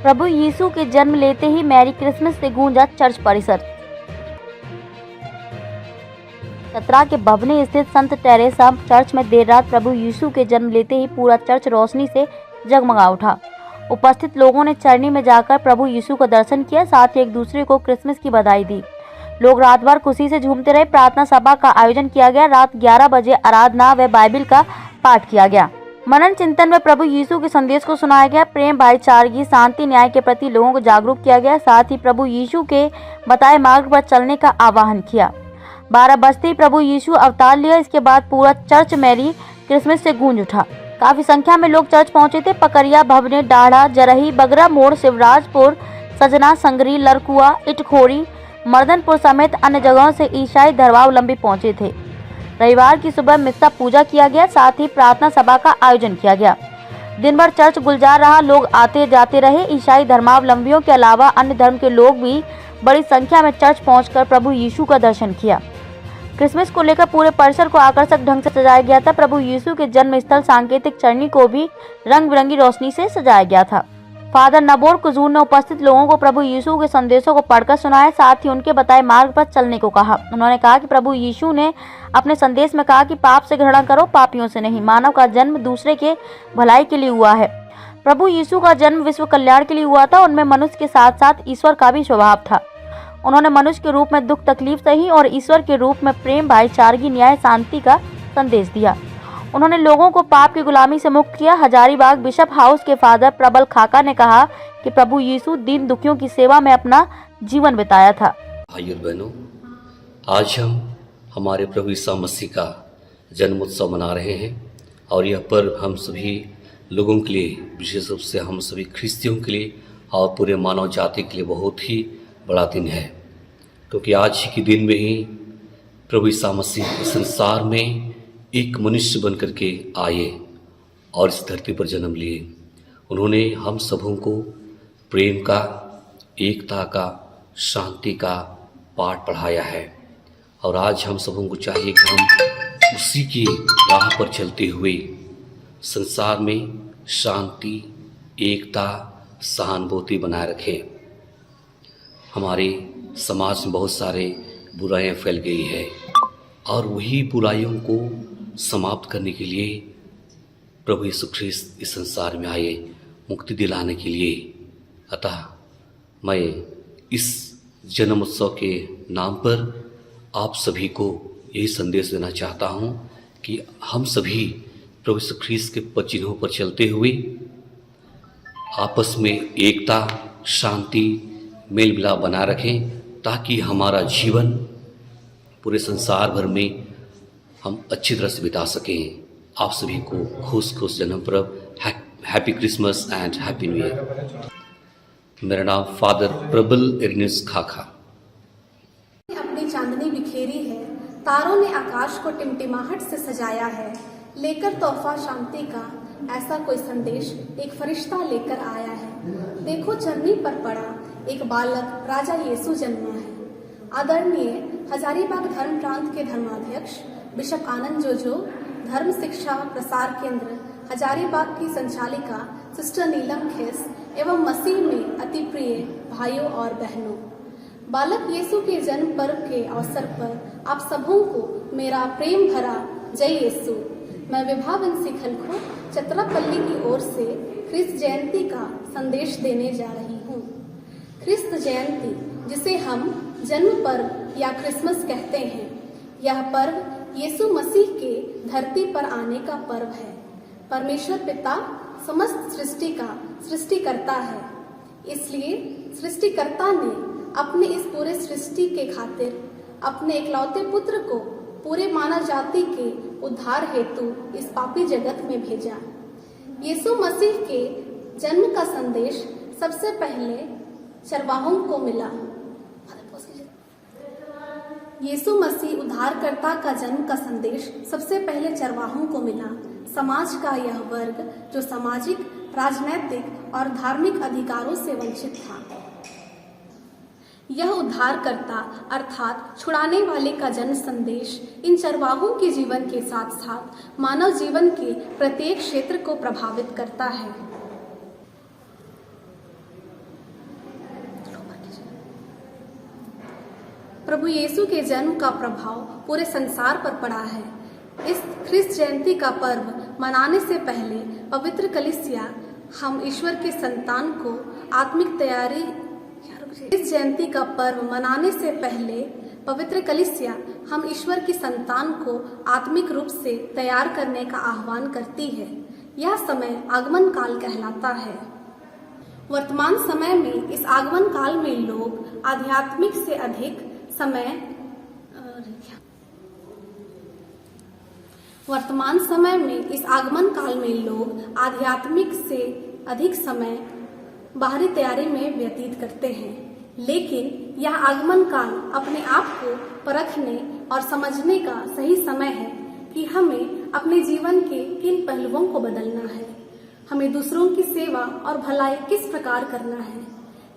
प्रभु यीशु के जन्म लेते ही मैरी क्रिसमस से गूंजा चर्च परिसर। 17 के भवनी स्थित संत टेरेसा चर्च में देर रात प्रभु यीशु के जन्म लेते ही पूरा चर्च रोशनी से जगमगा उठा। उपस्थित लोगों ने चरनी में जाकर प्रभु यीशु का दर्शन किया, साथ ही एक दूसरे को क्रिसमस की बधाई दी। लोग रात भर खुशी से झूमते रहे। प्रार्थना सभा का आयोजन किया गया। रात 11 बजे आराधना व बाइबिल का पाठ किया गया। मनन चिंतन में प्रभु यीशु के संदेश को सुनाया गया। प्रेम, भाईचारगी, शांति, न्याय के प्रति लोगों को जागरूक किया गया। साथ ही प्रभु यीशु के बताए मार्ग पर चलने का आह्वान किया। 12 बजते ही प्रभु यीशु अवतार लिया। इसके बाद पूरा चर्च मैरी क्रिसमस से गूंज उठा। काफी संख्या में लोग चर्च पहुंचे थे। पकरिया, भवने, डाढ़ा, जरही, बगरा मोड़, शिवराजपुर, सजना, संगरी, लरकुआ, इटखोरी, मर्दनपुर समेत अन्य जगहों से ईसाई धर्मावलंबी पहुंचे थे। रविवार की सुबह मिस्सा पूजा किया गया, साथ ही प्रार्थना सभा का आयोजन किया गया। दिन भर चर्च गुलजार रहा। लोग आते जाते रहे। ईसाई धर्मावलंबियों के अलावा अन्य धर्म के लोग भी बड़ी संख्या में चर्च पहुंचकर प्रभु यीशु का दर्शन किया। क्रिसमस को लेकर पूरे परिसर को आकर्षक ढंग से सजाया गया था। प्रभु यीशु के जन्म स्थल सांकेतिक चरनी को भी रंग बिरंगी रोशनी से सजाया गया था। फादर नबोर कुजूर ने उपस्थित लोगों को प्रभु यीशु के संदेशों को पढ़कर सुनाया, साथ ही उनके बताए मार्ग पर चलने को कहा। उन्होंने कहा कि प्रभु यीशु ने अपने संदेश में कहा कि पाप से घृणा करो, पापियों से नहीं। मानव का जन्म दूसरे के भलाई के लिए हुआ है। प्रभु यीशु का जन्म विश्व कल्याण के लिए हुआ था। उनमें मनुष्य के साथ साथ ईश्वर का भी स्वभाव था। उन्होंने मनुष्य के रूप में दुख तकलीफ सही और ईश्वर के रूप में प्रेम, भाईचारगी, न्याय, शांति का संदेश दिया। उन्होंने लोगों को पाप की गुलामी से मुक्त किया। हजारीबाग बिशप हाउस के फादर प्रबल खाका ने कहा कि प्रभु यीशु दीन दुखियों की सेवा में अपना जीवन बिताया था। भाइयों बहनों, आज हम हमारे प्रभु ईसा मसीह का जन्म उत्सव मना रहे हैं और यह पर्व हम सभी लोगों के लिए, विशेष रूप से हम सभी ख्रिस्तियों के लिए और पूरे मानव जाति के लिए बहुत ही बड़ा दिन है, क्योंकि आज के दिन में ही प्रभु ईसा मसीह इस संसार में एक मनुष्य बन करके आए और इस धरती पर जन्म लिए। उन्होंने हम सबों को प्रेम का, एकता का, शांति का पाठ पढ़ाया है और आज हम सबों को चाहिए कि हम उसी की राह पर चलते हुए संसार में शांति, एकता, सहानुभूति बनाए रखें। हमारे समाज में बहुत सारे बुराइयां फैल गई है और वही बुराइयों को समाप्त करने के लिए प्रभु यीशु ख्रिस्त इस संसार में आए, मुक्ति दिलाने के लिए। अतः मैं इस जन्म उत्सव के नाम पर आप सभी को यही संदेश देना चाहता हूँ कि हम सभी प्रभु यीशु ख्रिस्त के चिन्हों पर चलते हुए आपस में एकता, शांति, मेल मिलाप बना रखें, ताकि हमारा जीवन पूरे संसार भर में हम अच्छी तरह से बिता सकें। आप सभी को खुश जन्म पर्व, happy Christmas and happy new year. मेरा नाम फादर प्रबल इग्निस खाखा। अपनी चांदनी बिखेरी है, तारों ने आकाश को टिमटिमाहट से सजाया है। लेकर तोहफा शांति का ऐसा कोई संदेश एक फरिश्ता लेकर आया है। देखो चरनी पर पड़ा एक बालक, राजा यीशु जन्मा है। आदरणीय हजारीबाग धर्म प्रांत के धर्माध्यक्ष बिशप आनंद जोजो, धर्म शिक्षा प्रसार केंद्र हजारीबाग की संचालिका सिस्टर नीलम खेस एवं मसीह में अति प्रिय भाइयों और बहनों, बालक यीशु के जन्म पर्व के अवसर पर आप सबों को मेरा प्रेम भरा जय यीशु। मैं विभावंशी खलखो चतरापल्ली की ओर से ख्रिस्त जयंती का संदेश देने जा रही हूँ। ख्रिस्त जयंती, जिसे हम जन्म पर्व या क्रिसमस कहते हैं, यह पर्व यीशु मसीह के धरती पर आने का पर्व है। परमेश्वर पिता समस्त सृष्टि का सृष्टिकर्ता है, इसलिए सृष्टिकर्ता ने अपने इस पूरे सृष्टि के खातिर अपने इकलौते पुत्र को पूरे मानव जाति के उद्धार हेतु इस पापी जगत में भेजा। यीशु मसीह के जन्म का संदेश सबसे पहले चरवाहों को मिला। यीशु मसीह उद्धारकर्ता का जन्म का संदेश सबसे पहले चरवाहों को मिला। समाज का यह वर्ग जो सामाजिक, राजनैतिक और धार्मिक अधिकारों से वंचित था, यह उद्धारकर्ता अर्थात छुड़ाने वाले का जन्म संदेश इन चरवाहों के जीवन के साथ साथ मानव जीवन के प्रत्येक क्षेत्र को प्रभावित करता है। प्रभु यीशु के जन्म का प्रभाव पूरे संसार पर पड़ा है। इस ख्रिस्त जयंती का पर्व मनाने से पहले पवित्र कलीसिया हम ईश्वर के संतान को आत्मिक तैयारी इस जयंती का पर्व मनाने से पहले पवित्र कलीसिया हम ईश्वर की संतान को आत्मिक रूप से तैयार करने का आह्वान करती है। यह समय आगमन काल कहलाता है। वर्तमान समय में इस आगमन काल में लोग आध्यात्मिक से अधिक समय बाहरी तैयारी में व्यतीत करते हैं, लेकिन यह आगमन काल अपने आप को परखने और समझने का सही समय है कि हमें अपने जीवन के किन पहलुओं को बदलना है, हमें दूसरों की सेवा और भलाई किस प्रकार करना है।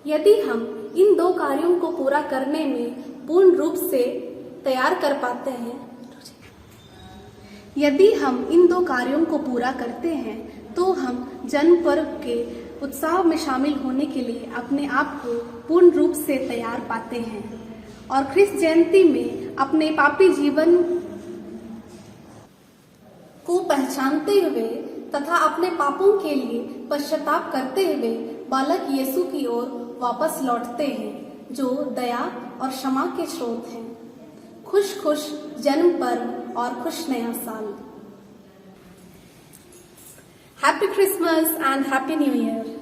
यदि हम इन दो कार्यों को पूरा करने में पूर्ण रूप से तैयार कर पाते हैं, यदि हम इन दो कार्यों को पूरा करते हैं तो हम जन्म पर्व के उत्साह में शामिल होने के लिए अपने आप को पूर्ण रूप से तैयार पाते हैं और ख्रिस्त जयंती में अपने पापी जीवन को पहचानते हुए तथा अपने पापों के लिए पश्चाताप करते हुए बालक यीशु की ओर वापस लौटते हैं, जो दया और क्षमा के स्रोत हैं। खुश खुश जन्म पर्व और खुश नया साल। Happy Christmas and happy new year.